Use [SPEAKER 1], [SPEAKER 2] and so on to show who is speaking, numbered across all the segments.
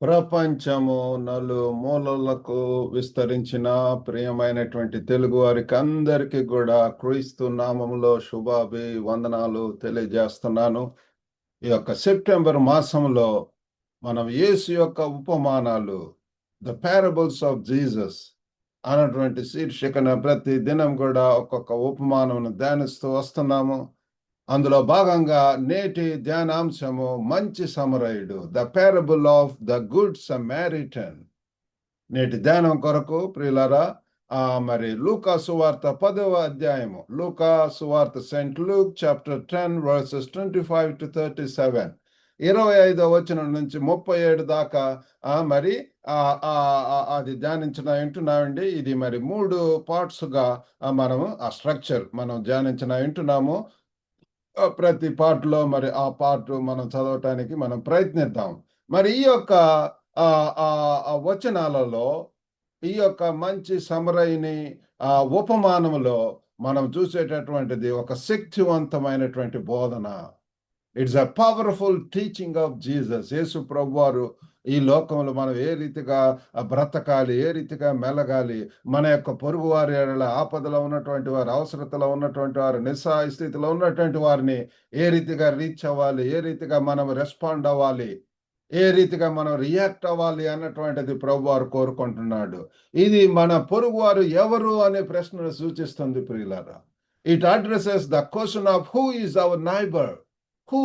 [SPEAKER 1] ప్రపంచము నలుమూలలకు విస్తరించిన ప్రియమైనటువంటి తెలుగు వారికి అందరికీ కూడా క్రీస్తు నామములో వందనాలు తెలియజేస్తున్నాను. ఈ యొక్క సెప్టెంబర్ మాసంలో మనం యేసు యొక్క ఉపమానాలు, ద పారబుల్స్ ఆఫ్ జీసస్ అన్నటువంటి శీర్షికన ప్రతి దినం కూడా ఒక్కొక్క ఉపమానం ధ్యానిస్తూ వస్తున్నాము. అందులో భాగంగా నేటి ధ్యానాంశము మంచి సమరయుడు, the parable of the good Samaritan. నేటి ధ్యానం కొరకు ప్రియులారా, మరి లూకా సువార్త 10వ అధ్యాయము, లూకా సువార్త Saint Luke chapter 10 versus 25 to 37, 25వ వచనం నుంచి 37 దాకా మరి అది వింటున్నామండి. ఇది మరి 3 పార్ట్స్ గా మనము ఆ స్ట్రక్చర్ మనం వింటున్నాము. ప్రతి పార్ట్లో మరి ఆ పార్ట్ మనం చదవటానికి మనం ప్రయత్నిద్దాం. మరి ఈ యొక్క వచనాలలో ఈ యొక్క మంచి సమరయుని ఉపమానములో మనం చూసేటటువంటిది ఒక శక్తివంతమైనటువంటి బోధన. It's a powerful teaching of Jesus. యేసు ప్రభువారు ఈ లోకంలో మనం ఏ రీతిగా బ్రతకాలి, ఏ రీతిగా మెలగాలి, మన యొక్క పొరుగు వారి ఆపదలో ఉన్నటువంటి వారు, అవసరతలో ఉన్నటువంటి వారు, నిస్సహాయ స్థితిలో ఉన్నటువంటి వారిని ఏ రీతిగా రీచ్ అవ్వాలి, ఏ రీతిగా మనం రెస్పాండ్ అవ్వాలి, ఏ రీతిగా మనం రియాక్ట్ అవ్వాలి అన్నటువంటిది ప్రభువారు కోరుకుంటున్నాడు. ఇది మన పొరుగు వారు ఎవరు అనే ప్రశ్నను సూచిస్తుంది ప్రియులారా. It addresses the question of who is our neighbour, who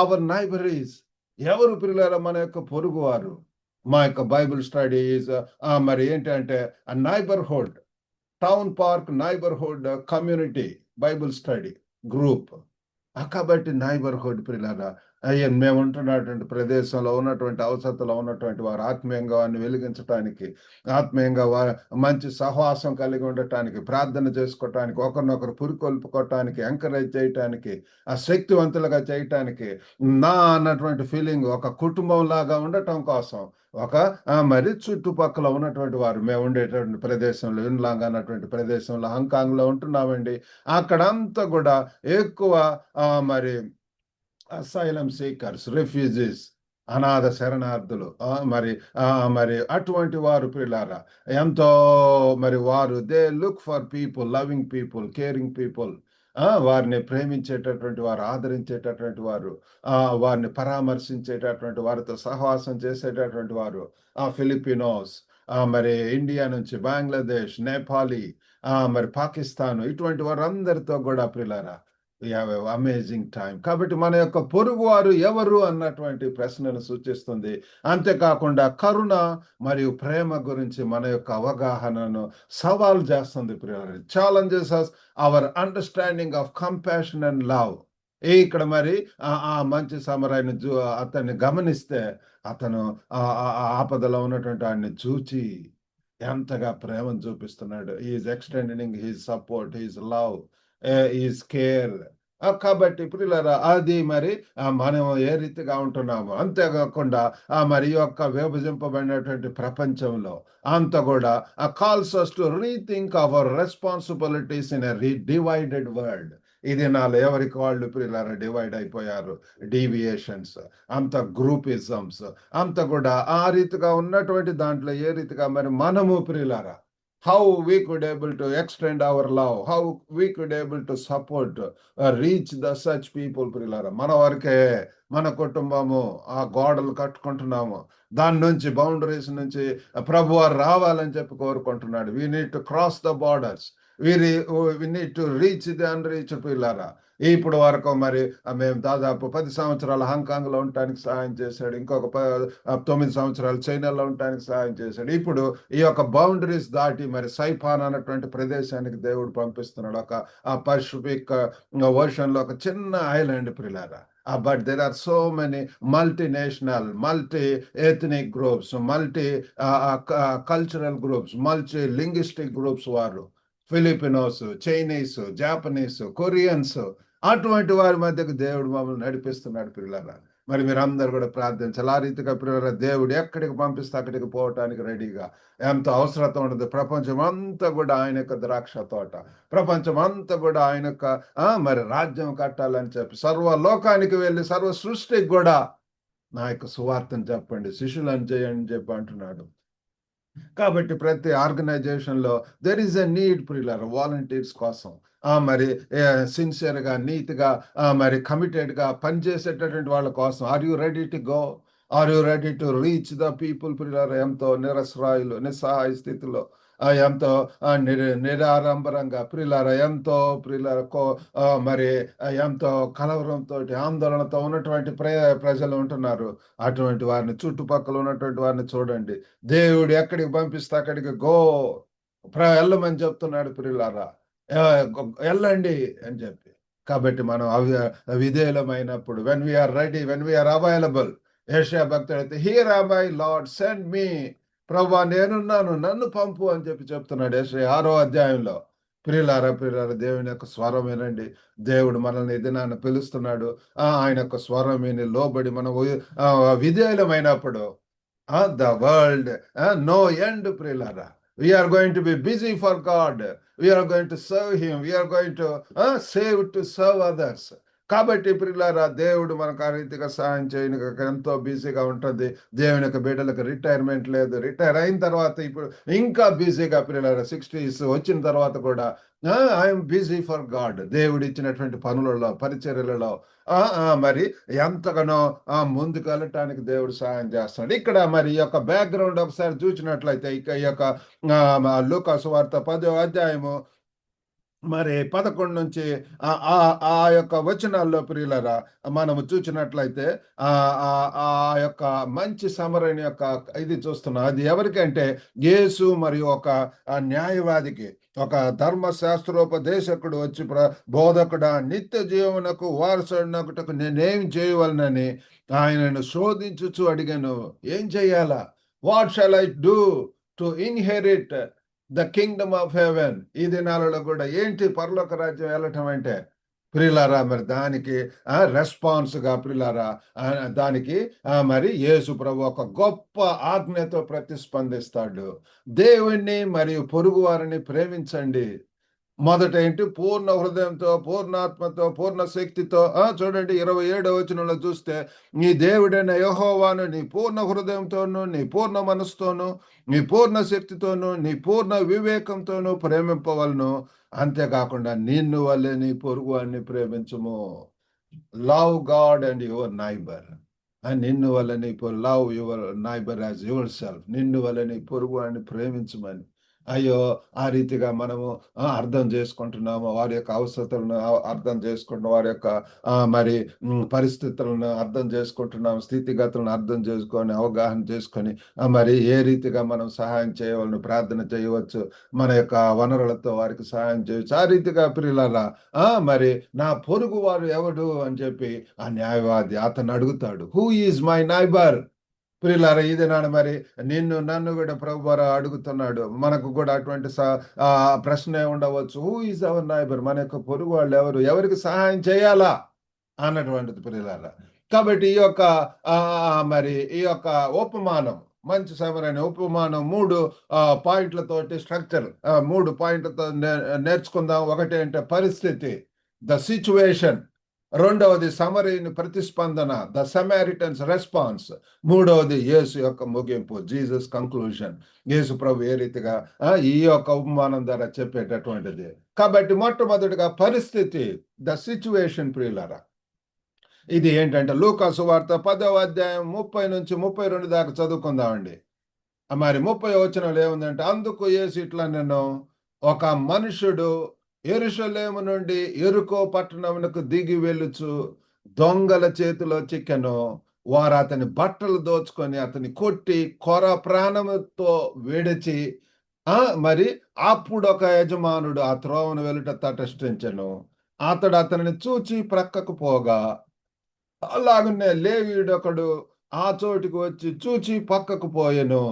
[SPEAKER 1] our neighbour is. ఎవరు ప్రియులారా మన యొక్క పొరుగువారు? మా యొక్క బైబిల్ స్టడీ ఈజ్ మరి ఏంటంటే neighbourhood, town park neighbourhood community Bible study group. కాబట్టి నైబర్హుడ్ ప్రియులారా, మేము ఉంటున్నటువంటి ప్రదేశంలో ఉన్నటువంటి అవసరతలో ఉన్నటువంటి వారు ఆత్మీయంగా వారిని వెలిగించడానికి, ఆత్మీయంగా మంచి సహవాసం కలిగి ఉండటానికి, ప్రార్థన చేసుకోవటానికి, ఒకరినొకరు పురికొల్పుకోవటానికి, ఎంకరేజ్ చేయటానికి, ఆ శక్తివంతులుగా చేయటానికి, నా అన్నటువంటి ఫీలింగ్ ఒక కుటుంబం లాగా ఉండటం కోసం ఒక మరి చుట్టుపక్కల ఉన్నటువంటి వారు, మేము ఉండేటువంటి ప్రదేశంలో, ఇన్లాంగ్ అన్నటువంటి ప్రదేశంలో హాంకాంగ్లో ఉంటున్నామండి. అక్కడంతా కూడా ఎక్కువ మరి అసైలం సీకర్స్, రెఫ్యూజీస్, అనాథ శరణార్థులు, మరి అటువంటి వారు పిల్లారా ఎంతో మరి వారు they look for people, loving people, caring people, వారిని ప్రేమించేటటువంటి వారు, ఆదరించేటటువంటి వారు, వారిని పరామర్శించేటటువంటి వారితో సహవాసం చేసేటటువంటి వారు, ఫిలిపినోస్, మరి ఇండియా నుంచి బంగ్లాదేశ్, నేపాలీ, మరి పాకిస్తాన్, ఇటువంటి వారందరితో కూడా పిల్లారా అమేజింగ్ టైం. కాబట్టి మన యొక్క పొరుగు వారు ఎవరు అన్నటువంటి ప్రశ్నను సూచిస్తుంది. అంతేకాకుండా కరుణ మరియు ప్రేమ గురించి మన యొక్క అవగాహనను సవాల్ చేస్తుంది. Challenges us our understanding of compassion and love. ఇక్కడ మరి ఆ మంచి సమరాన్ని అతన్ని గమనిస్తే అతను ఆపదలో ఉన్నటువంటి వాడిని చూచి ఎంతగా ప్రేమను చూపిస్తున్నాడు. Is extending his support, his love, is care. కాబట్టి ప్రియులారా, అది మరి మనం ఏ రీతిగా ఉంటున్నాము. అంతేకాకుండా మరి యొక్క విభజింపబడినటువంటి ప్రపంచంలో అంత కూడా calls us to rethink our responsibilities in a divided world. ఇది నాలో ఎవరికి వాళ్ళు ప్రియులారా డివైడ్ అయిపోయారు. డీవియేషన్స్, అంత గ్రూపిజమ్స్, అంత కూడా ఆ రీతిగా ఉన్నటువంటి దాంట్లో ఏ రీతిగా మరి మనము ప్రియులారా how we could able to extend our love, how we could able to support, reach the such people ప్రియులారా. మన వరకే, మన కుటుంబము ఆ గోడలు కట్టుకుంటున్నాము, దాని నుంచి బౌండరీస్ నుంచి ప్రభువారు రావాలని చెప్పి కోరుకుంటున్నాడు. we need to cross the borders, we need to reach the unreached పిల్లారా. ఇప్పుడు వరకు మరి మేము దాదాపు 10 సంవత్సరాలు హాంకాంగ్లో ఉండటానికి సహాయం చేశాడు, ఇంకొక 9 సంవత్సరాలు చైనాలో ఉండటానికి సహాయం చేశాడు. ఇప్పుడు ఈ యొక్క బౌండరీస్ దాటి మరి సైపాన్ అన్నటువంటి ప్రదేశానికి దేవుడు పంపిస్తున్నాడు. ఒక పసిఫిక్ ఓషన్లో ఒక చిన్న ఐలాండ్ ప్రిలారా. But there are so many multinational, multi-ethnic groups, multi-cultural groups, multi-linguistic groups వారు, ఫిలిపినోస్, చైనీస్, జాపనీస్, కొరియన్స్, అటువంటి వారి మధ్యకు దేవుడు మమ్మల్ని నడిపిస్తున్నాడు పిల్లల. మరి మీరందరూ కూడా ప్రార్థించాలి. ఆ రీతిగా పిల్లల దేవుడు ఎక్కడికి పంపిస్తే అక్కడికి పోవటానికి రెడీగా, ఎంతో అవసరత ఉండదు. ప్రపంచం అంతా కూడా ఆయన యొక్క ద్రాక్ష తోట, ప్రపంచం అంతా కూడా ఆయన యొక్క మరి రాజ్యం కట్టాలని చెప్పి సర్వ లోకానికి వెళ్ళి సర్వ సృష్టికి కూడా నా యొక్క సువార్తను చెప్పండి, శిష్యులను చేయండి అని చెప్పి అంటున్నాడు. కాబట్టి ప్రతి ఆర్గనైజేషన్‌లో దేర్ ఈస్ ఎ నీడ్ ప్రియులారా వాలంటీర్స్ కోసం. మరి సిన్సియర్‌గా, నీట్‌గా మరి కమిటెడ్‌గా పనిచేసేటటువంటి వాళ్ళ కోసం. Are you ready to go? Are you ready to reach the people ప్రియులారా? ఎంతో నిరసరాయులు, నిస్సహాయ స్థితిలో ఎంతో నిరాడంబరంగా ప్రియులారా, ఎంతో ప్రియులారా మరి ఎంతో కలవరంతోటి, ఆందోళనతో ఉన్నటువంటి ప్రజలు ఉంటున్నారు. అటువంటి వారిని, చుట్టుపక్కల ఉన్నటువంటి వారిని చూడండి. దేవుడు ఎక్కడికి పంపిస్తే అక్కడికి వెళ్ళమని చెప్తున్నాడు ప్రియులారా. వెళ్ళండి అని చెప్పి. కాబట్టి మనం విధేయులమైనప్పుడు when we're ready, when we're available, యెషయా భక్తుడైతే here am I Lord send me, ప్రభువా నేనున్నాను నన్ను పంపు అని చెప్పి చెప్తున్నాడు యెషయా 6వ అధ్యాయంలో. ప్రియులారా, ప్రియులారా, దేవుని యొక్క స్వరం వినండి. దేవుడు మనల్ని ఈ దినాన పిలుస్తున్నాడు. ఆయన యొక్క స్వరం విని లోబడి మనం విధేయులమైనప్పుడు the world, no end, ప్రియులారా. We are going to be busy for God. We are going to serve Him. We are going to save to serve others. కాబట్టి ప్రియులారా, దేవుడు మనకు ఆ రీతిగా సహాయం చేయడానికి ఎంతో బిజీగా ఉంటుంది. దేవుని యొక్క బిడ్డలకు రిటైర్మెంట్ లేదు. రిటైర్ అయిన తర్వాత ఇప్పుడు ఇంకా బిజీగా ప్రియులారా, 60s వచ్చిన తర్వాత కూడా ఐఎమ్ బిజీ ఫర్ గాడ్. దేవుడు ఇచ్చినటువంటి పనులలో, పరిచర్యలలో మరి ఎంతగానో ముందుకు వెళ్ళటానికి దేవుడు సహాయం చేస్తున్నాడు. ఇక్కడ మరి ఈ యొక్క బ్యాక్గ్రౌండ్ ఒకసారి చూసినట్లయితే ఇక ఈ యొక్క లూకా సువార్త 10వ అధ్యాయము మరి 11 నుంచి ఆ యొక్క వచనాల్లో ప్రియులరా మనము చూసినట్లయితే ఆ యొక్క మంచి సమరని యొక్క ఇది చూస్తున్నాం. అది ఎవరికంటే యేసు మరియు ఒక న్యాయవాదికి, ఒక ధర్మశాస్త్రోపదేశకుడు వచ్చి బోధకుడా నిత్య జీవనకు వారసునకుటకు నేనేం చేయవలనని ఆయనను శోధించుచు అడిగాను. ఏం చెయ్యాలా? What shall I do to inherit the Kingdom of haven? ఈ దినాలలో కూడా ఏంటి పరలోక రాజ్యం వెళ్ళటం అంటే ప్రియులారా, మరి దానికి రెస్పాన్స్ గా ప్రియులారా, దానికి మరి యేసు ప్రభు ఒక గొప్ప ఆజ్ఞతో ప్రతిస్పందిస్తాడు. దేవుణ్ణి మరియు పొరుగు వారిని ప్రేమించండి. మొదట ఏంటి? పూర్ణ హృదయంతో, పూర్ణాత్మతో, పూర్ణ శక్తితో. చూడండి 27వ వచనంలో చూస్తే, నీ దేవుడైన యెహోవాను నీ పూర్ణ హృదయంతోను, నీ పూర్ణ మనసుతోను, నీ పూర్ణ శక్తితోను, నీ పూర్ణ వివేకంతోను ప్రేమింపవలను. అంతేకాకుండా నిన్ను వల్లే నీ పొరుగు వారిని ప్రేమించుము. Love God and your neighbour. నిన్ను వల్ల నీ love your neighbour as yourself. నిన్ను వల్ల నీ పొరుగు వారిని ప్రేమించమని. అయ్యో, ఆ రీతిగా మనము అర్థం చేసుకుంటున్నాము. వారి యొక్క అవసరతలను అర్థం చేసుకుంటున్నాం, వారి యొక్క మరి పరిస్థితులను అర్థం చేసుకుంటున్నాం, స్థితిగతులను అర్థం చేసుకొని, అవగాహన చేసుకొని మరి ఏ రీతిగా మనం సహాయం చేయవలను, ప్రార్థన చేయవచ్చు, మన యొక్క వనరులతో వారికి సహాయం చేయవచ్చు. ఆ రీతిగా ప్రియులారా, మరి నా పొరుగు వారు ఎవడు అని చెప్పి ఆ న్యాయవాది అతను అడుగుతాడు. Who is my neighbour? ప్రియులారా, ఈ దినాన మరి నిన్ను నన్ను కూడా ప్రభువారు అడుగుతున్నాడు. మనకు కూడా అటువంటి ప్రశ్న ఉండవచ్చు. Who is our neighbour? మన యొక్క పొరుగు వాళ్ళు ఎవరు? ఎవరికి సహాయం చేయాలా అన్నటువంటిది ప్రియులారా. కాబట్టి ఈ యొక్క మరి ఈ యొక్క ఉపమానం, మంచి సమరైన ఉపమానం 3 పాయింట్లతోటి స్ట్రక్చర్, 3 పాయింట్లతో నేర్చుకుందాం. ఒకటి అంటే పరిస్థితి, ద సిచ్యువేషన్. రెండవది సమరీని ప్రతిస్పందన, ద సమారిటన్స్ రెస్పాన్స్. మూడవది యేసు యొక్క ముగింపు, జీసస్ కంక్లూజన్. యేసు ప్రభు ఏ రీతిగా ఈ యొక్క ఉపమానం ద్వారా చెప్పేటటువంటిది. కాబట్టి మొట్టమొదటిగా పరిస్థితి, ద సిచ్యువేషన్ ప్రియులారా. ఇది ఏంటంటే లూకా సువార్త 10వ అధ్యాయం 30 నుంచి 32 దాకా చదువుకుందామండి. మరి 30వ వచనంలో ఏముందంటే, అందుకు యేసు ఇట్లా నేను, ఒక మనుషుడు యెరూషలేము నుండి యెరికో పట్టణమునకు దిగి వెళ్ళుచు దొంగల చేతిలో చిక్కెను. వారు అతని బట్టలు దోచుకొని అతని కొట్టి కొర ప్రాణముతో విడిచి మరి అప్పుడు ఒక యజమానుడు ఆ త్రోవను వెలుట తటస్థించెను. అతడు అతనిని చూచి ప్రక్కకు పోగా, అలాగనే లేవీయుడొకడు ఆ చోటుకు వచ్చి చూచి పక్కకు పోయెను.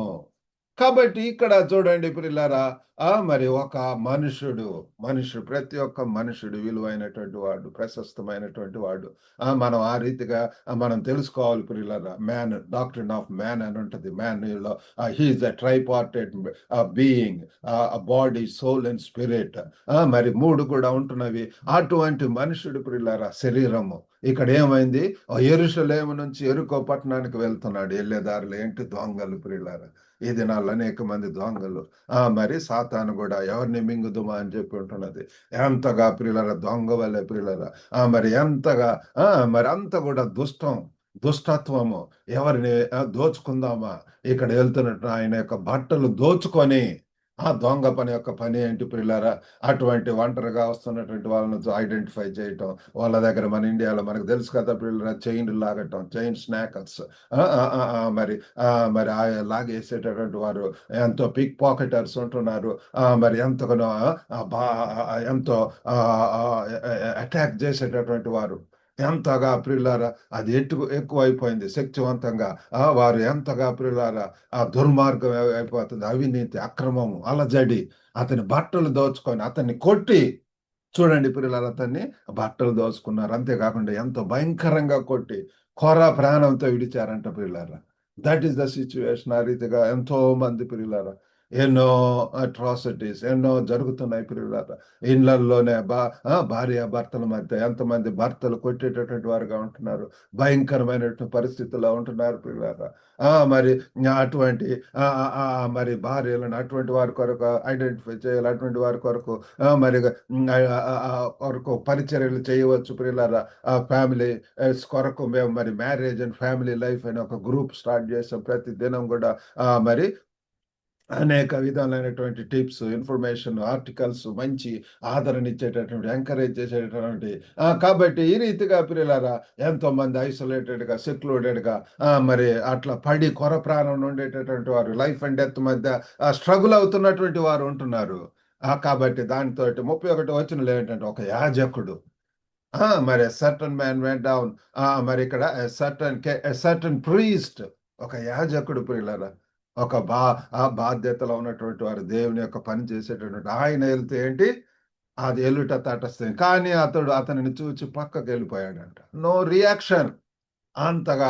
[SPEAKER 1] కాబట్టి ఇక్కడ చూడండి ప్రియులారా, మరి ఒక మనుషుడు, ప్రతి ఒక్క మనుషుడు విలువైనటువంటి వాడు, ప్రశస్తమైనటువంటి వాడు. మనం ఆ రీతిగా మనం తెలుసుకోవాలి ప్రియులారా. మ్యాన్, డాక్ట్రిన్ ఆఫ్ మ్యాన్ అని ఉంటుంది. మ్యాన్ లో he is a tripartite being, body, soul and spirit. మరి 3 కూడా ఉంటున్నవి. అటువంటి మనుషుడు ప్రియులారా, శరీరము, ఇక్కడ ఏమైంది, యెరూషలేము నుంచి యెరికో పట్టణానికి వెళ్తున్నాడు. వెళ్ళే దారిలో ఏంటి దొంగలు ప్రియులారా. ఈ దినాల్లో అనేక మంది దొంగలు. మరి సాతాను కూడా ఎవరిని మింగుదుమా అని చెప్పి ఉంటున్నది. ఎంతగా ప్రియులారా దొంగ వల్లే ప్రియులారా. మరి ఎంతగా మరి అంత కూడా దుష్టత్వము ఎవరిని దోచుకుందామా. ఇక్కడ వెళ్తున్నట్టు ఆయన యొక్క బట్టలు దోచుకొని దొంగ పని యొక్క పని ఏంటి ప్రియులారా, అటువంటి ఒంటరిగా వస్తున్నటువంటి వాళ్ళని ఐడెంటిఫై చేయటం. వాళ్ళ దగ్గర మన ఇండియాలో మనకు తెలుసు కదా ప్రియులారా, చైన్లు లాగటం, చైన్ స్నాకర్స్. మరి మరి లాగేసేటటువంటి వారు ఎంతో పిక్ పాకెటర్స్ ఉంటున్నారు. మరి ఎంతగానో ఎంతో అటాక్ చేసేటటువంటి వారు ఎంతగా ప్రియులారా అది ఎక్కువైపోయింది శక్తివంతంగా. వారు ఎంతగా ప్రియులారా దుర్మార్గం అయిపోతుంది, అవినీతి, అక్రమము, అలజడి. అతని బట్టలు దోచుకొని అతన్ని కొట్టి చూడండి ప్రియులారా, అతన్ని బట్టలు దోచుకున్నారు. అంతేకాకుండా ఎంతో భయంకరంగా కొట్టి ప్రాణంతో విడిచారంట ప్రియులారా. That is the situation. ఆ రీతిగా ఎంతో మంది ప్రియులారా ఎన్నో అట్రాసిటీస్ ఎన్నో జరుగుతున్నాయి ప్రియులారా. ఇళ్లలోనే భార్య భర్తల మధ్య ఎంతమంది భర్తలు కొట్టేటటువంటి వారుగా ఉంటున్నారు, భయంకరమైనటువంటి పరిస్థితుల్లో ఉంటున్నారు ప్రియులారా. మరి అటువంటి మరి భార్యలను అటువంటి వారి కొరకు ఐడెంటిఫై చేయాలి, అటువంటి వారి కొరకు మరి కొరకు పరిచర్యలు చేయవచ్చు ప్రియులారా. ఫ్యామిలీ కొరకు మేము మరి మ్యారేజ్ అండ్ ఫ్యామిలీ లైఫ్ అని ఒక గ్రూప్ స్టార్ట్ చేసాం. ప్రతి దినం కూడా మరి అనేక విధాలైనటువంటి టిప్స్, ఇన్ఫర్మేషన్, ఆర్టికల్స్ మంచి ఆదరణ ఇచ్చేటటువంటి, ఎంకరేజ్ చేసేటటువంటి. కాబట్టి ఈ రీతిగా ప్రియులారా ఎంతో మంది ఐసోలేటెడ్గా, సెక్లూడెడ్గా మరి అట్లా పడి ప్రాణం ఉండేటటువంటి వారు, లైఫ్ అండ్ డెత్ మధ్య స్ట్రగుల్ అవుతున్నటువంటి వారు ఉంటున్నారు. కాబట్టి దానితో 31 వచనంలో ఏంటంటే ఒక యాజకుడు మరి సర్టన్ మ్యాన్ వెంట్ డౌన్. మరి ఇక్కడ సర్టన్ ప్రీస్ట్, ఒక యాజకుడు ప్రియులారా, ఒక బాధ్యతలో ఉన్నటువంటి వారు, దేవుని యొక్క పని చేసేటటువంటి ఆయన వెళ్తే ఏంటి అది ఎల్లుట తటస్థం. కానీ అతనిని చూచి పక్కకి వెళ్ళిపోయాడంట. No reaction. అంతగా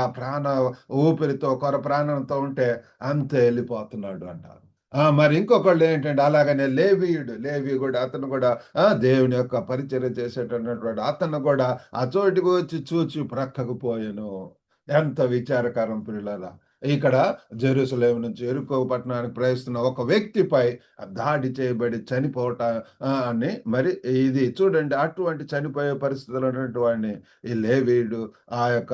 [SPEAKER 1] ఊపిరితో ప్రాణంతో ఉంటే అంతే వెళ్ళిపోతున్నాడు అంటారు. మరి ఇంకొకళ్ళు ఏంటంటే అలాగనే లేవి కూడా అతను కూడా దేవుని యొక్క పరిచర్య చేసేటటువంటి అతను కూడా ఆ చోటికి వచ్చి చూచి ప్రక్కకు పోయెను. ఎంత విచారకరం ప్రియులారా. ఇక్కడ జెరూసలేము నుంచి యెరికో పట్టణానికి ప్రవేశిస్తున్న ఒక వ్యక్తిపై దాడి చేయబడి చనిపోవటాన్ని మరి ఇది చూడండి, అటువంటి చనిపోయే పరిస్థితులు ఉన్నటువంటి వాడిని ఈ లేవీయుడు ఆ యొక్క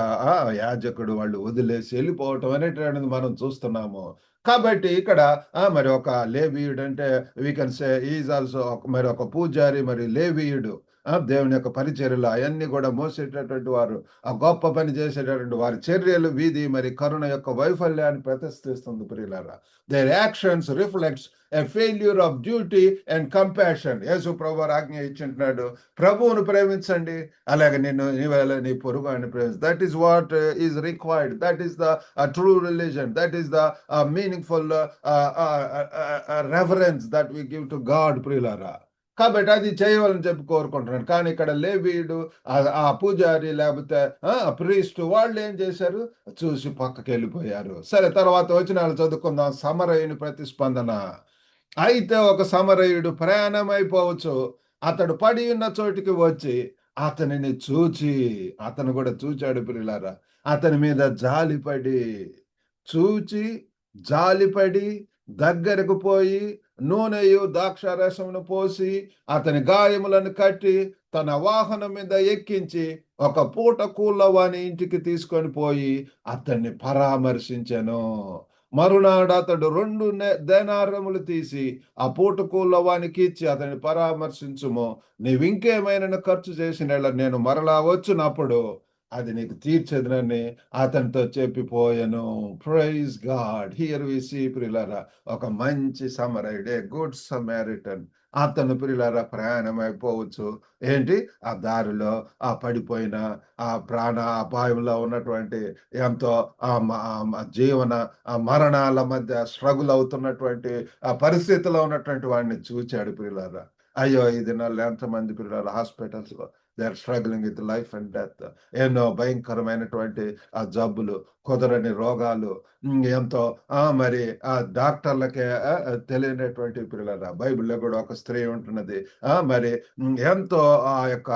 [SPEAKER 1] యాజకుడు వాళ్ళు వదిలేసి వెళ్ళిపోవటం అనేటువంటిది మనం చూస్తున్నాము. కాబట్టి ఇక్కడ మరి ఒక లేవీయుడు అంటే we can say is also మరి ఒక పూజారి, మరి లేవీయుడు దేవుని యొక్క పరిచర్యలు అవన్నీ కూడా మోసేటటువంటి వారు, ఆ గొప్ప పని చేసేటటువంటి వారి చర్యలు వీధి మరి కరుణ యొక్క వైఫల్యాన్ని ప్రదర్శిస్తుంది ప్రియులారా. Their actions reflects a failure of duty and compassion. యేసు ప్రభువు ఆజ్ఞ ఇచ్చింటున్నాడు, ప్రభువును ప్రేమించండి, అలాగే నీ పొరుగు అని ప్రేమించు. That is what is required. That is the true religion. That is the meaningful reference that we give to God ప్రియులారా. కాబట్టి అది చేయవాలని చెప్పి కోరుకుంటున్నాడు. కానీ ఇక్కడ లేవీయుడు, ఆ పూజారి లేకపోతే ప్రీస్ట్ వాళ్ళు ఏం చేశారు, చూసి పక్కకి వెళ్ళిపోయారు. సరే, తర్వాత వచనాలు చదువుకుందాం. సమరయుని ప్రతిస్పందన. అయితే ఒక సమరయుడు ప్రయాణమైపోవచ్చు, అతడు పడి ఉన్న చోటికి వచ్చి అతనిని చూచి, అతను కూడా చూచాడు ప్రియులారా, అతని మీద చూచి జాలిపడి దగ్గరకు పోయి నూనెయు ద్రాక్షారసమును పోసి అతని గాయములను కట్టి తన వాహనం మీద ఎక్కించి ఒక పూట కూలవాని ఇంటికి తీసుకొని పోయి అతన్ని పరామర్శించెను. మరునాడు అతడు 2 దేనారములు తీసి ఆ పూట కూలవానికి ఇచ్చి అతన్ని పరామర్శించుము, నీవింకేమైనా ఖర్చు చేసిన నేను మరలా వచ్చినప్పుడు అది నీకు తీర్చేదనని అతనితో చెప్పిపోయాను. Praise God. Here we see ప్రియులారా ఒక మంచి సమరయుడు, ఏ గుడ్ సమారిటన్. అతను ప్రియులారా ప్రయాణం అయిపోవచ్చు. ఏంటి ఆ దారిలో పడిపోయిన ప్రాణ అపాయంలో ఉన్నటువంటి ఎంతో జీవన మరణాల మధ్య స్ట్రగుల్ అవుతున్నటువంటి ఆ పరిస్థితిలో ఉన్నటువంటి వాడిని చూచాడు ప్రియులారా. అయ్యో, ఈ దినాల్లో ఎంతమంది ప్రియులారా హాస్పిటల్స్ లో they are struggling with life and death. ఎన్నో భయంకరమైనటువంటి ఆ జబ్బులు, కుదరని రోగాలు, ఎంతో మరి ఆ డాక్టర్లకే తెలియనటువంటి పిల్లల బైబిల్లో కూడా ఒక స్త్రీ ఉంటున్నది. మరి ఎంతో ఆ యొక్క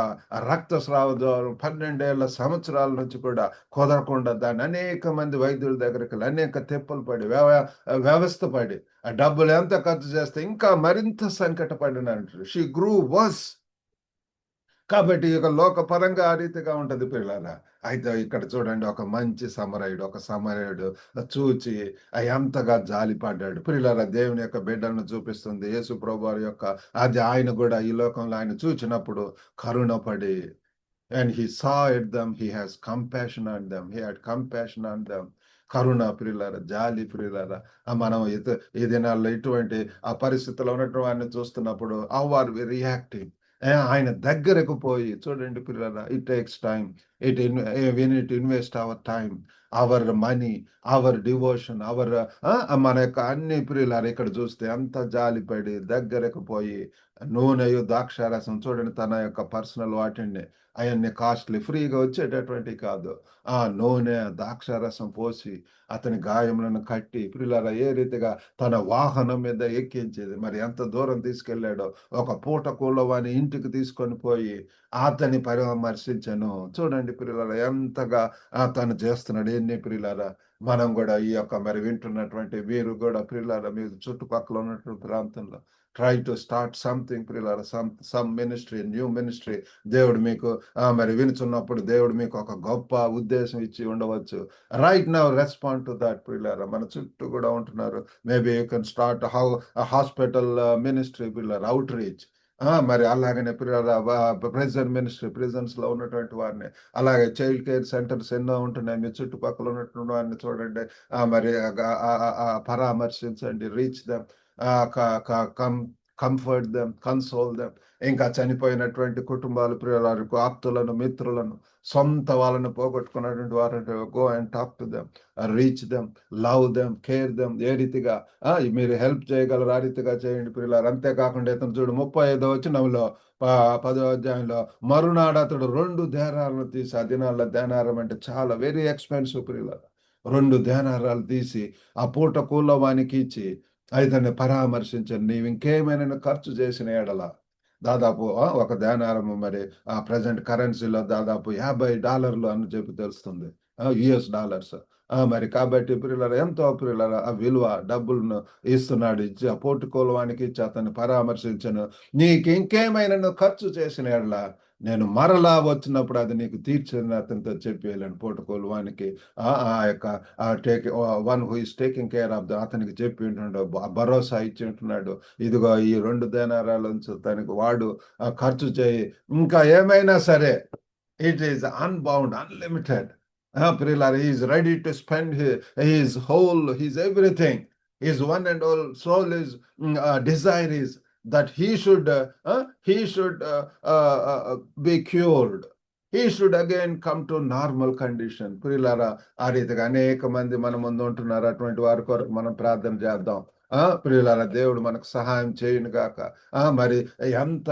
[SPEAKER 1] రక్తస్రావ ద్వారం 12 సంవత్సరాల నుంచి కూడా కుదరకుండా దాన్ని అనేక మంది వైద్యుల దగ్గరికి వెళ్ళి అనేక తిప్పలు పడి వ్యవస్థ పడి ఆ డబ్బులు ఎంత ఖర్చు చేస్తే ఇంకా మరింత సంకట పడినంటారు. She గ్రూ verse. కాబట్టి ఇక లోకపరంగా ఆ రీతిగా ఉంటది పిల్లలారా. అయితే ఇక్కడ చూడండి, ఒక మంచి సమరయుడు చూచి ఎంతగా జాలిపడ్డాడు. పిల్లలారా, దేవుని యొక్క బిడ్డలను చూపిస్తుంది. యేసు ప్రభువారి యొక్క అది ఆయన కూడా ఈ లోకంలో ఆయన చూచినప్పుడు కరుణపడి, and he saw at them, he has compassion on them, he had compassion on them. కరుణ ప్రియులారా, జాలి ప్రియులారా. మనం ఈ దినాల్లో ఇటువంటి ఆ పరిస్థితిలో ఉన్నటువంటి వారిని చూస్తున్నప్పుడు హౌ ఆర్ వి రియాక్టింగ్? ఆయన దగ్గరకు పోయి చూడండి ప్రియులారా, it takes time. We need to invest our time, our money, our devotion, our మన యొక్క అన్ని ప్రియులారా ఇక్కడ చూస్తే అంత జాలిపడి దగ్గరకు పోయి నూనెయు ద్రాక్షారసం చూడండి, తన యొక్క పర్సనల్ వాటిని అయన్నీ కాస్ట్‌లీ, ఫ్రీగా వచ్చేటటువంటివి కాదు. ఆ నూనె, ద్రాక్షారసం పోసి అతని గాయములను కట్టి ప్రియులారా ఏ రీతిగా తన వాహనం మీద ఎక్కించేది. మరి ఎంత దూరం తీసుకెళ్ళాడో, ఒక పూట కూళ్ళ వాని ఇంటికి తీసుకొని పోయి అతన్ని పరామర్శించెను. చూడండి ప్రియులారా, ఎంతగా తను చేస్తున్నాడు. ఎన్ని ప్రియులారా, మనం కూడా ఈ యొక్క మరి వింటున్నటువంటి మీరు కూడా ప్రియులారా, మీరు చుట్టుపక్కల ఉన్నటువంటి ప్రాంతంలో ట్రై టు స్టార్ట్ సంథింగ్ ప్రియులారా, సమ్ మినిస్ట్రీ, న్యూ మినిస్ట్రీ. దేవుడు మీకు మరి వినుచున్నప్పుడు దేవుడు మీకు ఒక గొప్ప ఉద్దేశం ఇచ్చి ఉండవచ్చు. Right now respond to that ప్రియులారా. మన చుట్టూ కూడా ఉంటున్నారు. Maybe you can start hospital ministry ప్రియులారా, అవుట్ రీచ్. మరి అలాగనే ప్రియులారా, ప్రెజెంట్ మినిస్ట్రీ, ప్రిజన్స్ లో ఉన్నటువంటి వారిని, అలాగే చైల్డ్ కేర్ సెంటర్స్ ఎన్నో ఉంటున్నాయి. మీ చుట్టుపక్కల ఉన్నటువంటి వారిని చూడండి, మరి పరామర్శించండి, reach them, comfort them, console them. ఇంకా చనిపోయినటువంటి కుటుంబాలు ప్రియులారకు ఆప్తులను, మిత్రులను, సొంత వాళ్ళని పోగొట్టుకున్నటువంటి వారంటే go and talk to them, reach them, love them, care them. ఏ రీతిగా మీరు హెల్ప్ చేయగలరు ఆ రీతిగా చేయండి ప్రియులారు. అంతేకాకుండా ఇతను చూడు 35వ వచనంలో 10వ అధ్యాయంలో మరునాడు అతడు 2 దేనారాలను తీసి, ఆ దినాల్లో దేనారం అంటే చాలా వెరీ ఎక్స్పెన్సివ్ ప్రియులారు. 2 దేనారాలు తీసి ఆ పూట కూళ్ళ వానికి ఇచ్చి అతన్ని పరామర్శించండి. నీవు ఇంకేమైనా ఖర్చు చేసిన ఎడల దాదాపు ఒక దేనారము మరి ప్రెజెంట్ కరెన్సీలో దాదాపు $50 అని చెప్పి తెలుస్తుంది. US dollars. మరి కాబట్టి ప్రియులారా, ఎంతో ప్రియులారా ఆ విలువ డబ్బులను ఇస్తున్నాడు. ఇచ్చి ఆ పోటుకోలవానికి ఇచ్చి అతన్ని పరామర్శించను. నీకు ఇంకేమైనా ఖర్చు చేసిన ఎడల నేను మరలా వచ్చినప్పుడు అది నీకు తీర్చని అతనితో చెప్పి వెళ్ళాను. పోటుకోలవానికి ఆ యొక్క one who is taking care of అతనికి చెప్పి ఉంటున్నాడు, భరోసా ఇచ్చి ఉంటున్నాడు. ఇదిగో ఈ 2 దేనారాల నుంచి తనకు వాడు ఖర్చు చేయి, ఇంకా ఏమైనా సరే. It is unbound, unlimited. ప్రియులారా, he is ready to spend his whole, his everything. His one and all soul is desire is that he should be cured. He should again come to normal condition. ప్రియులారా, ఆ రీతిగా అనేక మంది మన ముందు ఉంటున్నారు. అటువంటి వారి కొరకు మనం ప్రార్థన చేద్దాం. ప్రియులారా, దేవుడు మనకు సహాయం చేయను గాక. మరి ఎంత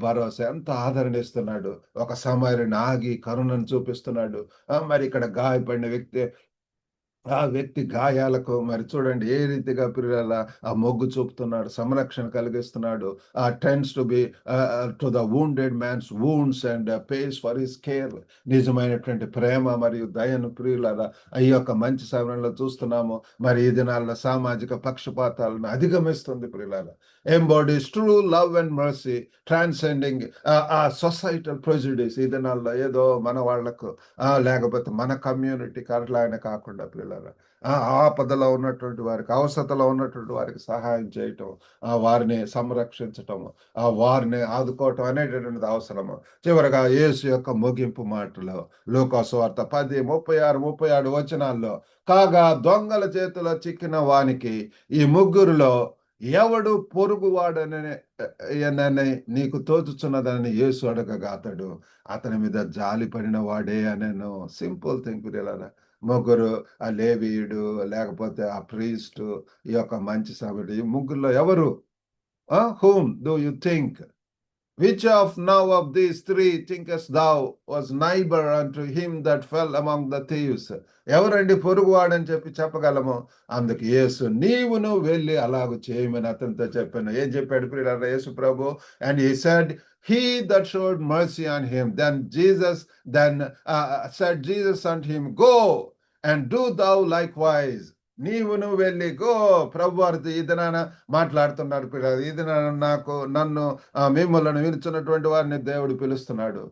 [SPEAKER 1] భరోసా, ఎంత ఆదరణ ఇస్తున్నాడు. ఒక సమరిని ఆగి కరుణను చూపిస్తున్నాడు. మరి ఇక్కడ గాయపడిన ఆ వ్యక్తి గాయాలకు మరి చూడండి ఏ రీతిగా ప్రియులార ఆ మొగ్గు చూపుతున్నాడు, సంరక్షణ కలిగిస్తున్నాడు. Tends to be to the wounded man's wounds and pays for his care. నిజమైనటువంటి ప్రేమ మరియు దయను ప్రియులారా ఈ యొక్క మంచి సమయంలో చూస్తున్నాము. మరి ఈ దినాల్లో సామాజిక పక్షపాతాలను అధిగమిస్తుంది ప్రియులారా. Embodies true love and mercy transcending societal prejudice. ఈ దినాల్లో ఏదో మన వాళ్లకు లేకపోతే మన కమ్యూనిటీకి అట్లానే కాకుండా పిల్లలారా, ఆపదలో ఉన్నటువంటి వారికి, అవసరతలో ఉన్నటువంటి వారికి సహాయం చేయటం, వారిని సంరక్షించటం, వారిని ఆదుకోవటం అనేటటువంటిది అవసరము. చివరగా యేసు యొక్క ముగింపు మాటలు లూకా సువార్త 10:36-37 వచనాల్లో, కాగా దొంగల చేతిలో చిక్కిన వానికి ఈ ముగ్గురులో ఎవడు పొరుగువాడనని నీకు తోచుచున్నదని యేసు అడగగా అతని మీద జాలి పడిన వాడే అనేను. సింపుల్ థింగ్ పిల్లలారా. ముగ్గురు, ఆ లేవీయుడు లేకపోతే ఆ ప్రీస్ట్, ఈ యొక్క మంచి సభ్యుడు, ఈ ముగ్గురులో ఎవరు? Whom do you think Which of now of these three thinkest thou was neighbor unto him that fell among the thieves? ఎవరండి పొరుగువాడని చెప్పగలము. అందుకు యేసు నీవును వెళ్ళి అలాగ చేయమని అతనితో చెప్పాను. ఏం చెప్పాడు ప్రియులారా యేసు ప్రభు? And he said, he that showed mercy on him. Said Jesus unto him, go and do thou likewise. నీవును వెళ్ళి గో. ప్రభు వారితో ఈ దినాన మాట్లాడుతున్నాడు పిల్లలు. ఈ దినాన నన్ను మిమ్మల్ని వినుచున్నటువంటి వారిని దేవుడు పిలుస్తున్నాడు.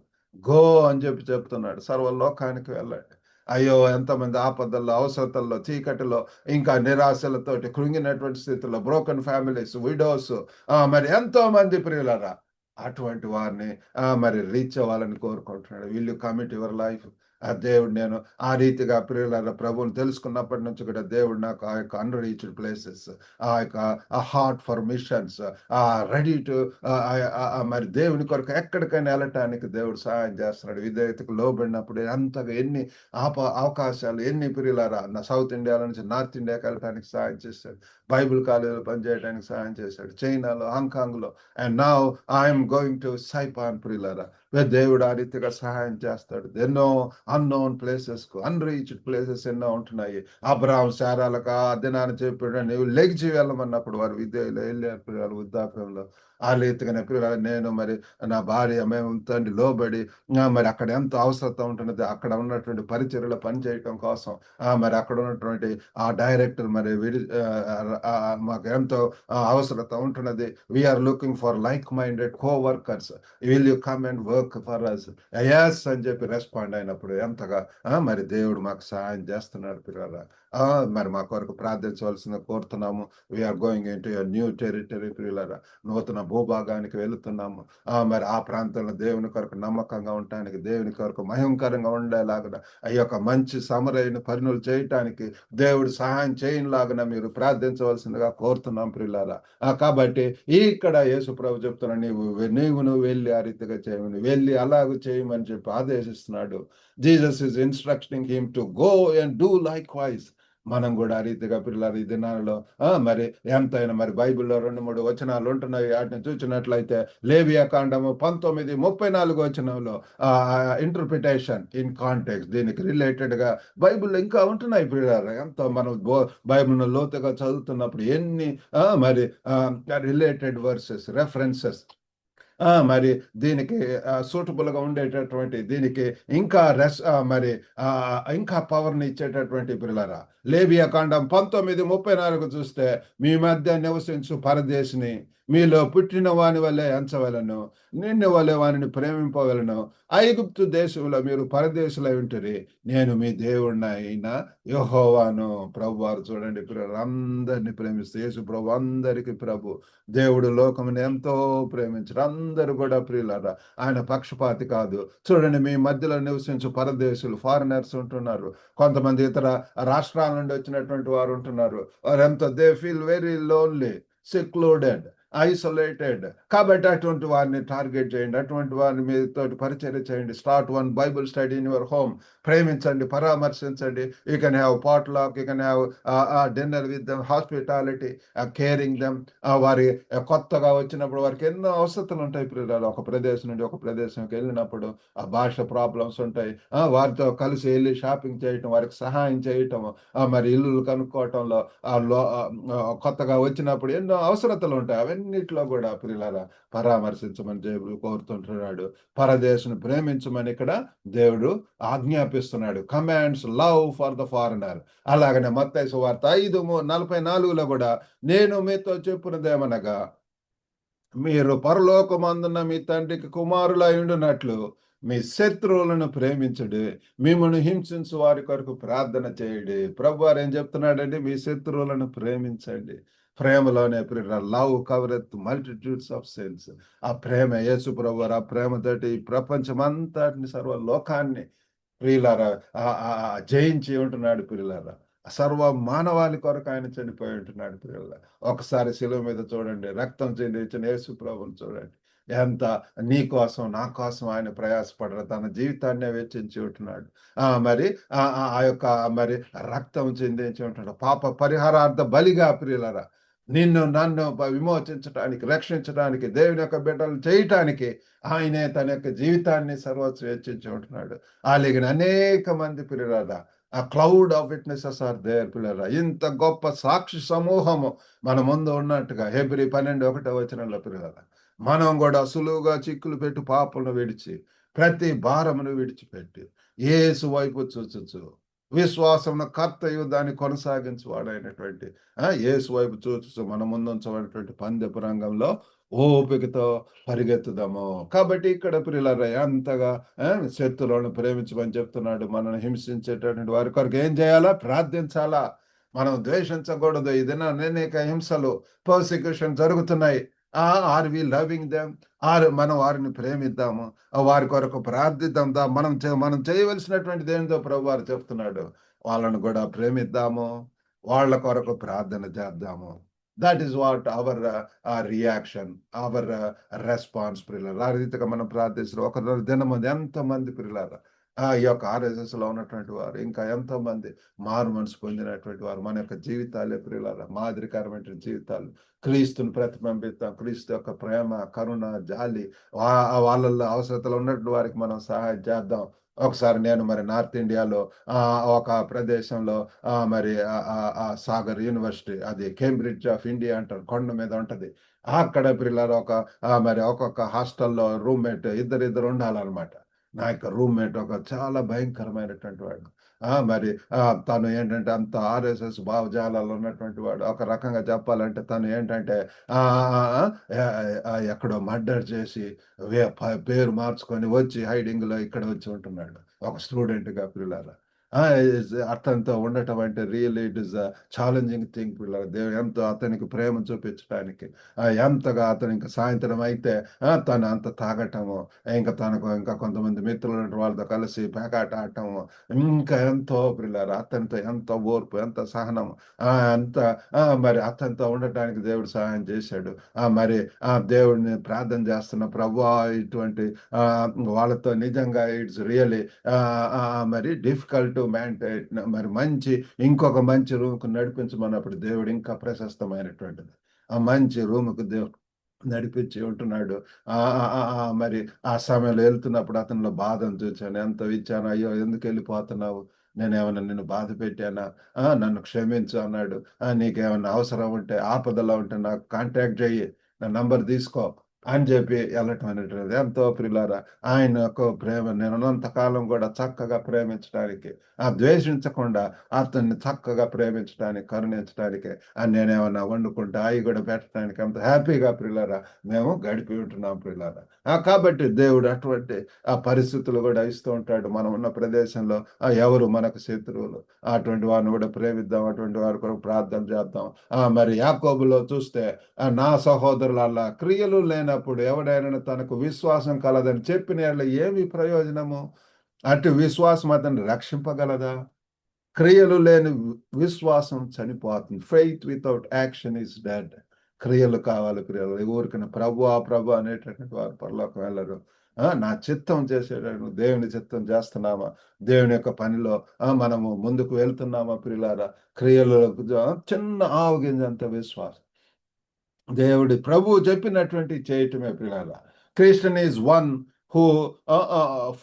[SPEAKER 1] గో అని చెప్తున్నాడు. సర్వలోకానికి వెళ్ళండి. అయ్యో, ఎంతమంది ఆపదల్లో, అవసరతల్లో, చీకటిలో, ఇంకా నిరాశలతోటి కృంగినటువంటి స్థితిలో, బ్రోకన్ ఫ్యామిలీస్, విడోస్, మరి ఎంతో మంది ప్రియులరా, అటువంటి వారిని మరి రీచ్ అవ్వాలని కోరుకుంటున్నాడు. Will you commit your life? దేవుడు, నేను ఆ రీతిగా ప్రియులారా ప్రభువుని తెలుసుకున్నప్పటి నుంచి కూడా దేవుడు నాకు ఆ యొక్క అన్రీచ్డ్ ప్లేసెస్, ఆ యొక్క heart for machines, ready to మరి దేవుని కొరకు ఎక్కడికైనా వెళ్ళటానికి దేవుడు సహాయం చేస్తున్నాడు. విధేయతకు లోబడినప్పుడు అంతగా ఎన్ని అవకాశాలు, ఎన్ని ప్రియులారా సౌత్ ఇండియాలో నుంచి నార్త్ ఇండియాకి వెళ్ళడానికి సహాయం చేశాడు. బైబిల్ కాలేజీలో పనిచేయడానికి సహాయం చేశాడు. చైనాలో, హాంకాంగ్లో, and now I'm going to Saipan ప్రియులారా. దేవుడు ఆ రీతిగా సహాయం చేస్తాడు. ఎన్నో అన్నోన్ ప్లేసెస్ కు, అన్రీచ్డ్ ప్లేసెస్ ఎన్నో ఉంటున్నాయి. అబ్రాహం శారాలకు ఆ దినాన్ని చెప్పాడు, నీవు లెగిచి వెళ్ళమన్నప్పుడు వారు విధేయులు వెళ్ళారు వృద్ధాప్యంలో. ఆ రీతిగానే పిల్లలు, నేను మరి నా భార్య మేము తండ్రి లోబడి మరి అక్కడ ఎంతో అవసరత ఉంటున్నది. అక్కడ ఉన్నటువంటి పరిచర్యలో పనిచేయటం కోసం మరి అక్కడ ఉన్నటువంటి ఆ డైరెక్టర్ మరి మాకు ఎంతో అవసరత ఉంటున్నది. We are looking for like minded co workers, will you come and work for us? Yes అని చెప్పి రెస్పాండ్ అయినప్పుడు ఎంతగా మరి దేవుడు మాకు సహాయం చేస్తున్నాడు పిల్లల. మరి మా కొరకు ప్రార్థించవలసిన కోరుతున్నాము. We are going into new territory పిల్లల, నూతన భూభాగానికి వెళుతున్నాము. మరి ఆ ప్రాంతంలో దేవుని కొరకు నమ్మకంగా ఉండటానికి, దేవుని కొరకు మహిమకరంగా ఉండేలాగా, ఆ యొక్క మంచి సమరైన పనులు చేయటానికి దేవుడు సహాయం చేయలాగా మీరు ప్రార్థించవలసిందిగా కోరుతున్నాం ప్రియులారా. కాబట్టి ఇక్కడ యేసు ప్రభు చెప్తున్నా, నువ్వు వెళ్ళి ఆ రీతిగా చేయమని, వెళ్ళి అలాగ చేయమని చెప్పి ఆదేశిస్తున్నాడు. Jesus is instructioning him to go and do likewise. మనం కూడా ఆ రీతిగా పిల్లలు ఈ దినాలలో మరి ఎంతైనా మరి బైబిల్లో 2-3 వచనాలు ఉంటున్నాయి. వాటిని చూసినట్లయితే లేవియా కాండము 19:34 వచనంలో ఇంటర్ప్రిటేషన్ ఇన్ కాంటెక్స్ట్, దీనికి రిలేటెడ్ గా బైబిల్లో ఇంకా ఉంటున్నాయి పిల్లలు. ఎంతో మనం బైబిల్ను లోతుగా చదువుతున్నప్పుడు ఎన్ని మరి రిలేటెడ్ వర్సెస్, రెఫరెన్సెస్ మరి దీనికి సూటబుల్ గా ఉండేటటువంటి, దీనికి ఇంకా మరి ఇంకా పవర్ని ఇచ్చేటటువంటి పిల్లరా. లేవియా కాండం 19:34 చూస్తే, మీ మధ్య నివసించు పరదేశిని మీలో పుట్టిన వాని వల్లే ఎంచవలను, నిన్ను వల్లే వానిని ప్రేమింపవలను. ఐగుప్తు దేశంలో మీరు పరదేశులై ఉంటరి, నేను మీ దేవుడిని అయిన యెహోవాను. ప్రభు వారు చూడండి పిల్లలు, అందరినీ ప్రేమిస్తూ, యేసు ప్రభు అందరికి ప్రభు. దేవుడు లోకముని ఎంతో ప్రేమించారు. అందరూ కూడా ప్రియులారా, ఆయన పక్షపాతి కాదు. చూడండి, మీ మధ్యలో నివసించు పరదేశులు, ఫారినర్స్ ఉంటున్నారు. కొంతమంది ఇతర రాష్ట్రాల నుండి వచ్చినటువంటి వారు ఉంటున్నారు. వారెంతో they feel very lonely, secluded, isolated. కాబట్టి అటువంటి వారిని టార్గెట్ చేయండి, అటువంటి వారిని మీతో పరిచర్య చేయండి. Start one Bible study in your home. ప్రేమించండి, పరామర్శించండి. You can have potluck, you can have dinner with them, hospitality, caring them. వారి కొత్తగా వచ్చినప్పుడు వారికి ఎన్నో అవసరతలు ఉంటాయి పిల్లలు. ఒక ప్రదేశం నుండి ఒక ప్రదేశంకి వెళ్ళినప్పుడు ఆ భాష ప్రాబ్లమ్స్ ఉంటాయి. వారితో కలిసి వెళ్ళి షాపింగ్ చేయటం, వారికి సహాయం చేయటం, మరి ఇల్లు కనుక్కోవటంలో, కొత్తగా వచ్చినప్పుడు ఎన్నో అవసరతలు ఉంటాయి. అవన్నిట్లో కూడా పిల్లల పరామర్శించమని దేవుడు కోరుతుంటున్నాడు. పరదేశుని ప్రేమించమని ఇక్కడ దేవుడు ఆజ్ఞాపిస్తున్నాడు. Commands love for the foreigner. అలాగనే మత్తయి సువార్త 5:44 కూడా, నేను మీతో చెప్పున్నదేమనగా, మీరు పరలోకమందున్న మీ తండ్రికి కుమారులై ఉండునట్లు మీ శత్రువులను ప్రేమించుడి, మిమ్మల్ని హింసించు వారి కొరకు ప్రార్థన చేయుడి. ప్రభు వారు ఏం చెప్తున్నాడండి? మీ శత్రువులను ప్రేమించండి. ప్రేమలోనే లవ్ కవరెత్ మల్టిట్యూడ్స్ ఆఫ్ సిన్స్. ఆ ప్రేమ, యేసు ప్రభు వారు ఆ ప్రేమతోటి ఈ ప్రపంచమంతటిని, సర్వలోకాన్ని ప్రియులారా జయించి ఉంటున్నాడు ప్రియులారా. సర్వ మానవాళి కొరకు ఆయన చనిపోయి ఉంటున్నాడు ప్రియులారా. ఒకసారి శిలువ మీద చూడండి, రక్తం చెందించిన యేసు ప్రభువుని చూడండి. ఎంత నీ కోసం, నా కోసం ఆయన ప్రయాసపడరు, తన జీవితాన్ని వెచ్చించి ఉంటున్నాడు. మరి ఆ యొక్క మరి రక్తం చెందించి ఉంటున్నాడు. పాప పరిహారార్థ బలిగా ప్రియులారా. నిన్ను నన్ను విమోచించడానికి, రక్షించడానికి, దేవుని యొక్క బిడ్డలు చేయటానికి ఆయనే తన యొక్క జీవితాన్ని సర్వస్వం వెచ్చించి ఉంటున్నాడు. అలాగని అనేక మంది పిల్లలారా, ఆ cloud of witnesses are there పిల్లలారా. ఇంత గొప్ప సాక్షి సమూహము మన ముందు ఉన్నట్టుగా హెబ్రీ 12:1 పిల్లలారా. మనం కూడా సులువుగా చిక్కులు పెట్టి పాపలను విడిచి, ప్రతి భారమును విడిచిపెట్టి, యేసు వైపు చూచుచు, విశ్వాసమున కర్తయు దాన్ని కొనసాగించువాడైనటువంటి యేసు వైపు చూస్తూ మన ముందుంచబడినటువంటి పందెపు రంగంలో ఓపికతో పరిగెత్తుదాము. కాబట్టి ఇక్కడ ప్రియులారా ఎంతగా శత్రువులను ప్రేమించమని చెప్తున్నాడు. మనల్ని హింసించేటటువంటి వారి కొరకు ఏం చేయాలా? ప్రార్థించాలా. మనం ద్వేషించకూడదు. ఈ దిన అనేక హింసలు, పర్సిక్యూషన్ జరుగుతున్నాయి. Are we loving them? మనం వారిని ప్రేమిద్దాము. వారి కొరకు ప్రార్థిద్దాం. మనం చేయవలసినటువంటిది ఏంటో ప్రభువారు చెప్తున్నాడు. వాళ్ళను కూడా ప్రేమిద్దాము. వాళ్ళ కొరకు ప్రార్థన చేద్దాము. That is what our reaction, our response ప్రియులారా. ఆ రీతిగా మనం ప్రార్థిస్తున్నాం. ఒక దినము ఎంతమంది ప్రియులారా ఈ యొక్క ఆర్ఎస్ఎస్‌లో ఉన్నటువంటి వారు, ఇంకా ఎంతోమంది మారు మనసు పొందినటువంటి వారు మన యొక్క జీవితాలే ప్రియులారా మాదిరికరమైన జీవితాలు. క్రీస్తుని ప్రతిబింబిద్దాం. క్రీస్తు యొక్క ప్రేమ, కరుణ, జాలి వాళ్ళల్లో అవసరతలో ఉన్నటువంటి వారికి మనం సహాయం చేద్దాం. ఒకసారి నేను మరి నార్త్ ఇండియాలో ఒక ప్రదేశంలో మరి సాగర్ యూనివర్సిటీ, అది కేంబ్రిడ్జ్ ఆఫ్ ఇండియా అంటారు. కొండ మీద ఉంటది. అక్కడ పిల్లలు మరి ఒక్కొక్క హాస్టల్‌లో రూమ్‌మేట్ ఇద్దరిద్దరు ఉండాలనమాట. నా యొక్క రూమ్‌మేట్ ఒక చాలా భయంకరమైనటువంటి వాడు. మరి తను ఏంటంటే అంత ఆర్ఎస్ఎస్ భావజాలాలు ఉన్నటువంటి వాడు. ఒక రకంగా చెప్పాలంటే తను ఏంటంటే ఎక్కడో మర్డర్ చేసి పేరు మార్చుకొని వచ్చి హైడింగ్‌లో ఇక్కడ వచ్చి ఉంటున్నాడు. ఒక స్టూడెంట్‌గా ప్రియులారా. అతనితో ఉండటం అంటే really it is a challenging thing పిల్లలు. దేవుడు ఎంతో అతనికి ప్రేమ చూపించడానికి ఎంతగా అతనికి సాయంత్రం అయితే తను అంత తాగటము, తనకు ఇంకా కొంతమంది మిత్రులు వాళ్ళతో కలిసి పేకాట ఆడటము, ఇంకా ఎంతో పిల్లలు అతనితో ఎంతో ఓర్పు, ఎంత సహనం, ఎంత మరి అతనితో ఉండటానికి దేవుడు సహాయం చేశాడు. మరి దేవుడిని ప్రార్థన చేస్తున్న ప్రభువా ఇటువంటి వాళ్ళతో నిజంగా ఇట్స్ రియల్లీ మరి డిఫికల్ట్ మ్యాంటేట్ మరి ఇంకొక మంచి రూమ్‌కు నడిపించమన్నప్పుడు దేవుడు ఇంకా ప్రశస్తమైనటువంటిది. ఆ మంచి రూమ్‌కు దేవుడు నడిపించి ఉంటున్నాడు. మరి ఆ సమయంలో వెళ్తున్నప్పుడు అతనిలో బాధను చూచాను. ఎంత ఇచ్చాను. అయ్యో! ఎందుకెళ్ళిపోతున్నావు? నేనేమన్నా నిన్ను బాధ పెట్టానా? నన్ను క్షమించు అన్నాడు. నీకేమన్నా అవసరం ఉంటే, ఆపదలో ఉంటే నాకు కాంటాక్ట్ చెయ్యి. నా నంబర్ తీసుకో అని చెప్పి వెళ్ళటం అనేటువంటిది ఎంతో ప్రియులారా ఆయన యొక్క ప్రేమ నేనున్నంత కాలం కూడా చక్కగా ప్రేమించడానికి, ద్వేషించకుండా అతన్ని చక్కగా ప్రేమించడానికి, కరుణించడానికి నేనేమన్నా వండుకుంటే అయి కూడా పెట్టడానికి అంత హ్యాపీగా ప్రియులారా మేము గడిపి ఉంటున్నాం ప్రియులారా. కాబట్టి దేవుడు అటువంటి పరిస్థితులు కూడా ఇస్తూ ఉంటాడు. మనం ఉన్న ప్రదేశంలో ఎవరు మనకు శత్రువులు, అటువంటి వారిని కూడా ప్రేమిద్దాం. అటువంటి వారి కొరకు ప్రార్థన చేద్దాం. మరి యాకోబులో చూస్తే నా సహోదరులల్లా క్రియలు లేనప్పుడు ఎవడైనా తనకు విశ్వాసం కలదని చెప్పిన యెడల ఏమి ప్రయోజనము? అటు విశ్వాసం అతన్ని రక్షింపగలదా? క్రియలు లేని విశ్వాసం చనిపోతుంది. Faith without action is dead. క్రియలు కావాలి ప్రియులారా. ఊరికనే ప్రభువా ప్రభు అనేటటువంటి వారు పరలోకం వెళ్ళరు. నా చిత్తం చేసేటటువంటి దేవుని చిత్తం చేస్తున్నామా? దేవుని యొక్క పనిలో మనము ముందుకు వెళ్తున్నామా ప్రియులారా? క్రియలకు చిన్న ఆవు గింజంత విశ్వాసం. దేవుడి ప్రభువు చెప్పినటువంటి చేయటమే ప్రియులారా. Christian is one who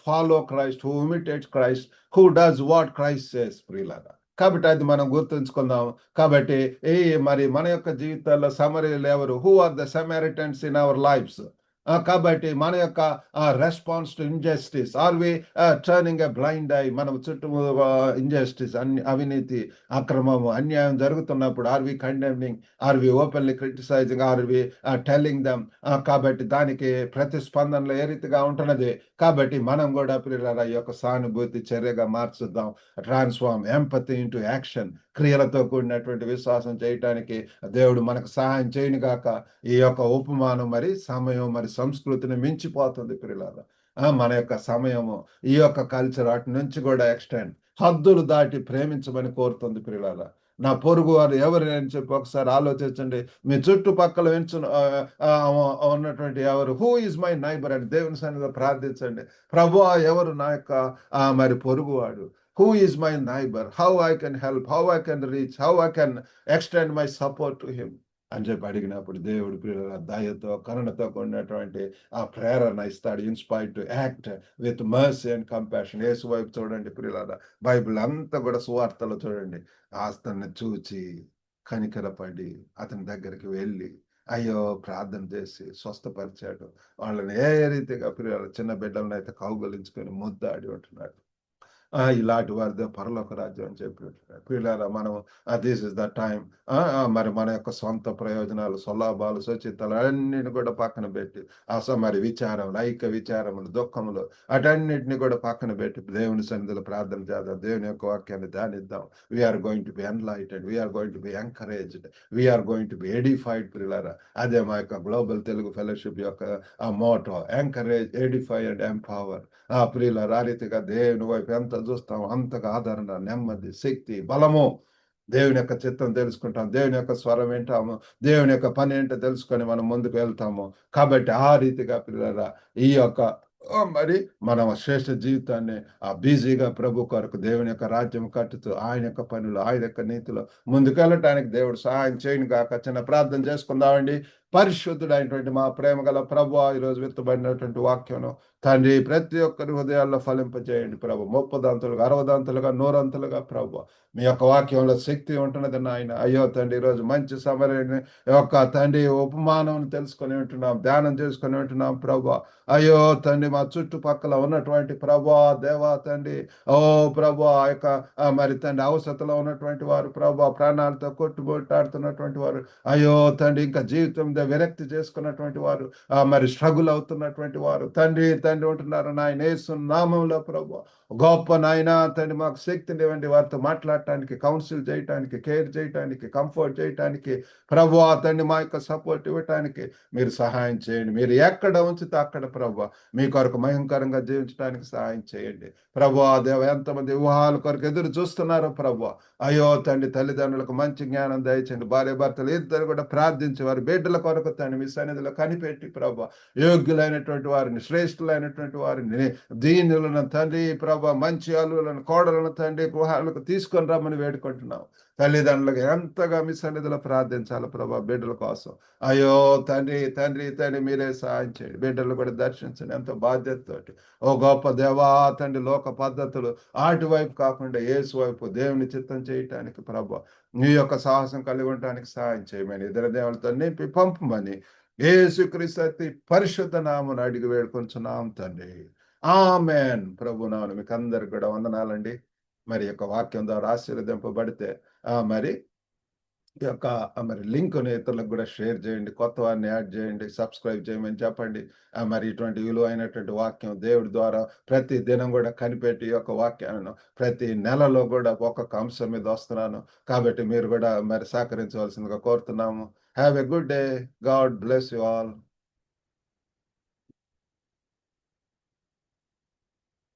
[SPEAKER 1] follow Christ, who imitates Christ, who does what Christ says ప్రియులారా. కాబట్టి అది మనం గుర్తుంచుకుందాం. కాబట్టి మరి మన యొక్క జీవితాల్లో సమరయులు ఎవరు? Who are the Samaritans in our lives? కాబట్టి మన యొక్క response to injustice, are we turning a blind eye? మనం చుట్టూ ఇంజస్టిస్, అవినీతి, అక్రమము, అన్యాయం జరుగుతున్నప్పుడు are we condemning, are we openly criticising, are we telling them? కాబట్టి దానికి ప్రతిస్పందనలో ఏ రీతిగా ఉంటున్నది. కాబట్టి మనం కూడా ప్రియులారా ఈ యొక్క సానుభూతి చర్యగా మార్చుద్దాం. Transform empathy into action. క్రియలతో కూడినటువంటి విశ్వాసం చేయటానికి దేవుడు మనకు సహాయం చేయను గాక. ఈ యొక్క ఉపమానం మరి సమయం మరి సంస్కృతిని మించిపోతుంది ప్రియులారా. మన యొక్క సమయము, ఈ యొక్క కల్చర్ అటు నుంచి కూడా ఎక్స్టెండ్ హద్దులు దాటి ప్రేమించమని కోరుతుంది ప్రియులారా. నా పొరుగు వారు ఎవరు అని చెప్పి ఒకసారి ఆలోచించండి. మీ చుట్టుపక్కల ఉన్నటువంటి ఎవరు? హూ ఈజ్ మై నైబర్ అని దేవుని సన్నిధిలో ప్రార్థించండి. ప్రభువా ఎవరు నా యొక్క మరి పొరుగువాడు? Who is my neighbor? How I can help? How I can reach? How I can extend my support to him? అని చెప్పి అడిగినప్పుడు దేవుడు ప్రియులారా దయతో, కరుణతో కూడినటువంటి ఆ ప్రేరణ ఇస్తాడు. Inspired to act with mercy and compassion. యేసు వైపు చూడండి ప్రియులారా. బైబిల్ అంతా కూడా సువార్తలో చూడండి. అతన్ని చూచి కనికరపడి అతని దగ్గరికి వెళ్ళి అయ్యో! ప్రార్థన చేసి స్వస్థపరిచాడు. వాళ్ళని ఏ రీతిగా ప్రియులారా చిన్న బిడ్డలనైతే కౌగిలించుకొని ముద్దాడి ఉంటున్నాడు. ఇలాంటి వారిదే పరలోక రాజ్యం అని చెప్పి ప్రియులారా మనం దిస్ ఇస్ ద టైమ్. మరి మన యొక్క సొంత ప్రయోజనాలు, స్వలాభాలు, స్వచ్ఛతలు అన్నిటిని కూడా పక్కన పెట్టి మరి విచారములు, ఐక్య విచారములు, దుఃఖములు అటన్నిటిని కూడా పక్కన పెట్టి దేవుని సన్నిధిలో ప్రార్థన చేద్దాం. దేవుని యొక్క వాక్యాన్ని ధ్యానిద్దాం. We're going to be enlightened, we're going to be encouraged, we're going to be edified ప్రియులారా. అదే మా యొక్క గ్లోబల్ తెలుగు ఫెలోషిప్ యొక్క motto, encourage, edify and empower. ప్రియులారా ఆ రీతిగా దేవుని వైపు ఎంత చూస్తామో అంతగా ఆదరణ, నెమ్మది, శక్తి, బలము, దేవుని యొక్క చిత్తం తెలుసుకుంటాం. దేవుని యొక్క స్వరం వింటాము. దేవుని యొక్క పని ఏంటో తెలుసుకొని మనం ముందుకు వెళ్తాము. కాబట్టి ఆ రీతిగా ప్రియులారా ఈ యొక్క మరి మనం శ్రేష్ఠ జీవితాన్ని బిజీగా ప్రభు కొరకు దేవుని యొక్క రాజ్యం కట్టుతూ ఆయన యొక్క పనులు, ఆయన యొక్క నీతిలో ముందుకెళ్ళటానికి దేవుడు సహాయం చేయను గాక. చిన్న ప్రార్థన చేసుకుందామండి. పరిశుద్ధుడైనటువంటి మా ప్రేమ గల ప్రభువా, ఈరోజు విత్తబడినటువంటి వాక్యం తండ్రి ప్రతి ఒక్కరి హృదయాల్లో ఫలింపజేయండి ప్రభు. 30 దంతులుగా, 60 దంతులుగా, 100 అంతులుగా ప్రభు మీ యొక్క వాక్యంలో శక్తి ఉంటున్నది నాయన. అయ్యో తండ్రి, ఈరోజు మంచి సమరని యొక్క తండ్రి ఉపమానం తెలుసుకొని ఉంటున్నాం, ధ్యానం చేసుకొని ఉంటున్నాం ప్రభు. అయ్యో తండ్రి, మా చుట్టుపక్కల ఉన్నటువంటి ప్రభు దేవా తండ్రి, ఓ ప్రభు ఆ యొక్క మరి తండ్రి అవసరతలో ఉన్నటువంటి వారు ప్రభు, ప్రాణాలతో కొట్టుబొట్టాడుతున్నటువంటి వారు, అయ్యో తండ్రి ఇంకా జీవితం విరక్తి చేసుకున్నటువంటి వారు, మరి స్ట్రగుల్ అవుతున్నటువంటి వారు తండ్రి తండ్రి ఉంటున్నారు నాయన. యేసు నామములో ప్రభు గొప్ప నాయన తండ్రి మాకు శక్తిని ఇవ్వండి. వారితో మాట్లాడటానికి, కౌన్సిల్ చేయటానికి, కేర్ చేయటానికి, కంఫర్ట్ చేయటానికి ప్రభు తండ్రి మా యొక్క సపోర్ట్ ఇవ్వటానికి మీరు సహాయం చేయండి. మీరు ఎక్కడ ఉంచితే అక్కడ ప్రభు మీ కొరకు భయంకరంగా జీవించడానికి సహాయం చేయండి ప్రభు. దేవ ఎంతమంది వివాహాల కొరకు ఎదురు చూస్తున్నారో ప్రభు, అయ్యో తండ్రి తల్లిదండ్రులకు మంచి జ్ఞానం దయచండి. భార్య భర్తలు ఇద్దరు కూడా ప్రార్థించి వారి బిడ్డల కొరకు తండ్రి మీ సన్నిధిలో కనిపెట్టి ప్రభు యోగ్యులైనటువంటి వారిని, శ్రేష్ఠులైనటువంటి వారిని, దీనులను తండ్రి ప్రభు, మంచి అల్లులను, కోడలను తండ్రి గృహాలకు తీసుకొని రమ్మని వేడుకుంటున్నాం. తల్లిదండ్రులకు ఎంతగా మీ సన్నిధిలో ప్రార్థించాలి ప్రభా బిడ్డల కోసం. అయ్యో తండ్రి తండ్రి తండ్రి మీరే సహాయం చేయండి. బిడ్డలు కూడా దర్శించండి ఎంతో బాధ్యతతోటి. ఓ గొప్ప దేవా తండ్రి, లోక పద్ధతులు ఆటి వైపు కాకుండా యేసు వైపు దేవుని చిత్తం చేయటానికి ప్రభా నీ యొక్క సాహసం కలిగి ఉండటానికి సహాయం చేయమని, ఇతర దేవులతో నింపి పంపమని యేసుక్రీస్తు పరిశుద్ధ నామమున అడిగి వేడుకొంచున్నాం తండ్రి. ఆమేన్. ప్రభు నామమున మీకు అందరికి కూడా వందనాలండి. మరి యొక్క వాక్యం ద్వారా ఆశీర్వదింపబడితే మరి ఈ యొక్క మరి లింక్‌ని ఇతరులకు కూడా షేర్ చేయండి. కొత్త వారిని యాడ్ చేయండి. సబ్స్క్రైబ్ చేయమని చెప్పండి. మరి ఇటువంటి విలువైనటువంటి వాక్యం దేవుడి ద్వారా ప్రతి దినం కూడా కనిపెట్టి ఈ యొక్క వాక్యాలను ప్రతి నెలలో కూడా ఒక్కొక్క అంశం మీద వస్తున్నాను. కాబట్టి మీరు కూడా మరి సహకరించవలసిందిగా కోరుతున్నాము. Have a good day. God bless you all.